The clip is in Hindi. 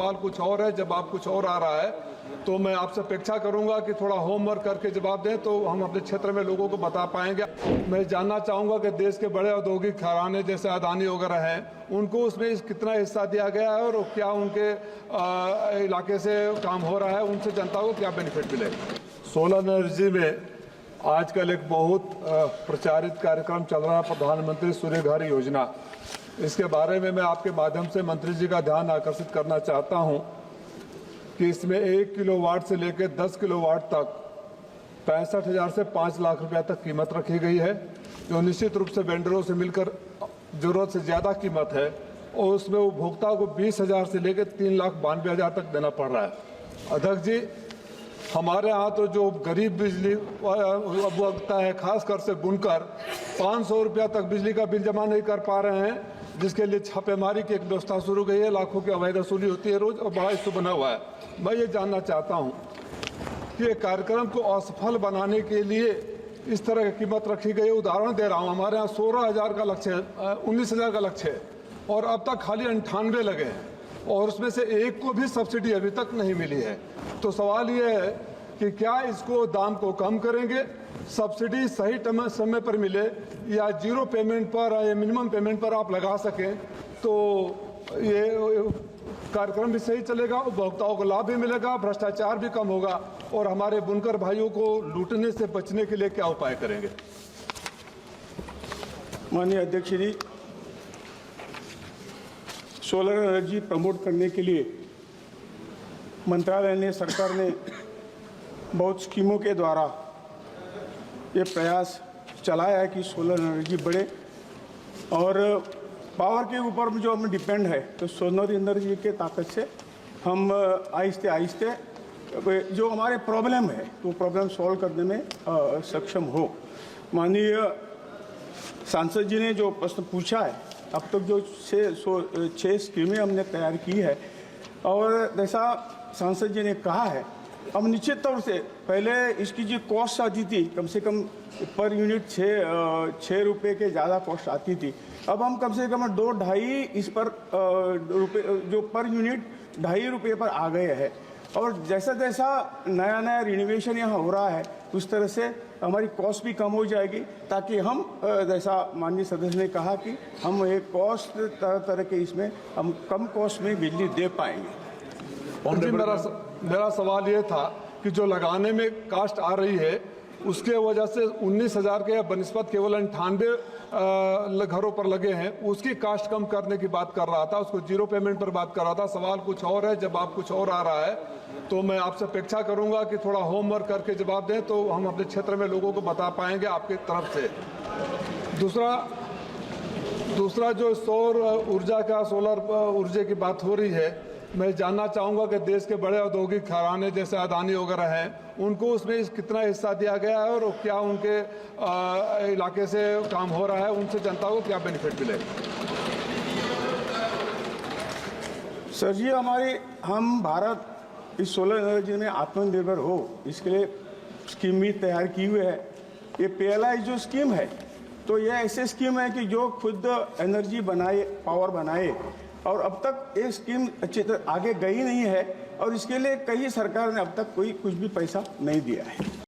सवाल कुछ और है, जवाब कुछ और आ रहा है। तो मैं आपसे अपेक्षा करूंगा कि थोड़ा होमवर्क करके जवाब दें तो हम अपने क्षेत्र में लोगों को बता पाएंगे। मैं जानना चाहूँगा कि देश के बड़े औद्योगिक घराने जैसे अदानी वगैरह हैं, उनको उसमें कितना हिस्सा दिया गया है और क्या उनके इलाके से काम हो रहा है, उनसे जनता को क्या बेनिफिट मिलेगा। सोलर एनर्जी में आजकल एक बहुत प्रचारित कार्यक्रम चल रहा है, प्रधानमंत्री सूर्य घर योजना। इसके बारे में मैं आपके माध्यम से मंत्री जी का ध्यान आकर्षित करना चाहता हूं कि इसमें 1 किलोवाट से लेकर 10 किलोवाट तक 65,000 से 5 लाख रुपया तक कीमत रखी गई है, जो निश्चित रूप से वेंडरों से मिलकर जरूरत से ज़्यादा कीमत है और उसमें उपभोक्ता को 20,000 से लेकर 3,92,000 तक देना पड़ रहा है। अध्यक्ष जी, हमारे यहाँ तो जो गरीब बिजली उपभोक्ता है, खासकर से बुनकर 500 रुपया तक बिजली का बिल जमा नहीं कर पा रहे हैं, जिसके लिए छापेमारी की एक व्यवस्था शुरू गई है। लाखों की अवैध वसूली होती है रोज और बड़ा इशू बना हुआ है। मैं ये जानना चाहता हूँ कि ये कार्यक्रम को असफल बनाने के लिए इस तरह की कीमत रखी गई है। उदाहरण दे रहा हूँ, हमारे यहाँ 16,000 का लक्ष्य है, 19,000 का लक्ष्य है और अब तक खाली 98 लगे हैं और उसमें से एक को भी सब्सिडी अभी तक नहीं मिली है। तो सवाल ये है कि क्या इसको दाम को कम करेंगे, सब्सिडी सही समय पर मिले या जीरो पेमेंट पर या मिनिमम पेमेंट पर आप लगा सकें, तो ये कार्यक्रम भी सही चलेगा, उपभोक्ताओं को लाभ भी मिलेगा, भ्रष्टाचार भी कम होगा और हमारे बुनकर भाइयों को लूटने से बचने के लिए क्या उपाय करेंगे। माननीय अध्यक्ष जी, सोलर एनर्जी प्रमोट करने के लिए मंत्रालय ने, सरकार ने बहुत स्कीमों के द्वारा ये प्रयास चलाया है कि सोलर एनर्जी बढ़े और पावर के ऊपर जो हम डिपेंड है, तो सोलर एनर्जी के ताकत से हम आहिस्ते आहिस्ते जो हमारे प्रॉब्लम है तो प्रॉब्लम सॉल्व करने में सक्षम हो। माननीय सांसद जी ने जो प्रश्न पूछा है, अब तक जो 6 स्कीमें हमने तैयार की है और जैसा सांसद जी ने कहा है, अब निश्चित तौर से पहले इसकी जो कॉस्ट आती थी कम से कम पर यूनिट 6 रुपये के ज़्यादा कॉस्ट आती थी, अब हम कम से कम 2-2.5 इस पर रुपये जो पर यूनिट 2.5 रुपये पर आ गए हैं। और जैसा जैसा नया रिनोवेशन यहाँ हो रहा है उस तरह से हमारी कॉस्ट भी कम हो जाएगी, ताकि हम जैसा माननीय सदस्य ने कहा कि हम एक कॉस्ट तरह के इसमें हम कम कॉस्ट में बिजली दे पाएंगे। मेरा सवाल ये था कि जो लगाने में कास्ट आ रही है उसके वजह से 19,000 के बनिस्बत केवल 98 घरों पर लगे हैं, उसकी कास्ट कम करने की बात कर रहा था, उसको जीरो पेमेंट पर बात कर रहा था। सवाल कुछ और है, जवाब कुछ और आ रहा है। तो मैं आपसे अपेक्षा करूंगा कि थोड़ा होमवर्क करके जवाब दें तो हम अपने क्षेत्र में लोगों को बता पाएंगे आपकी तरफ से। दूसरा जो सौर ऊर्जा का, सोलर ऊर्जा की बात हो रही है, मैं जानना चाहूँगा कि देश के बड़े औद्योगिक घराने जैसे अदानी वगैरह हैं, उनको उसमें कितना हिस्सा दिया गया है और क्या उनके इलाके से काम हो रहा है, उनसे जनता को क्या बेनिफिट मिलेगा। सर जी, हम भारत इस सोलर एनर्जी में आत्मनिर्भर हो, इसके लिए स्कीम भी तैयार की हुई है। ये PLI जो स्कीम है, तो ये ऐसे स्कीम है कि जो खुद एनर्जी बनाए, पावर बनाए, और अब तक ये स्कीम अच्छी तरह आगे गई नहीं है और इसके लिए कहीं सरकार ने अब तक कुछ भी पैसा नहीं दिया है।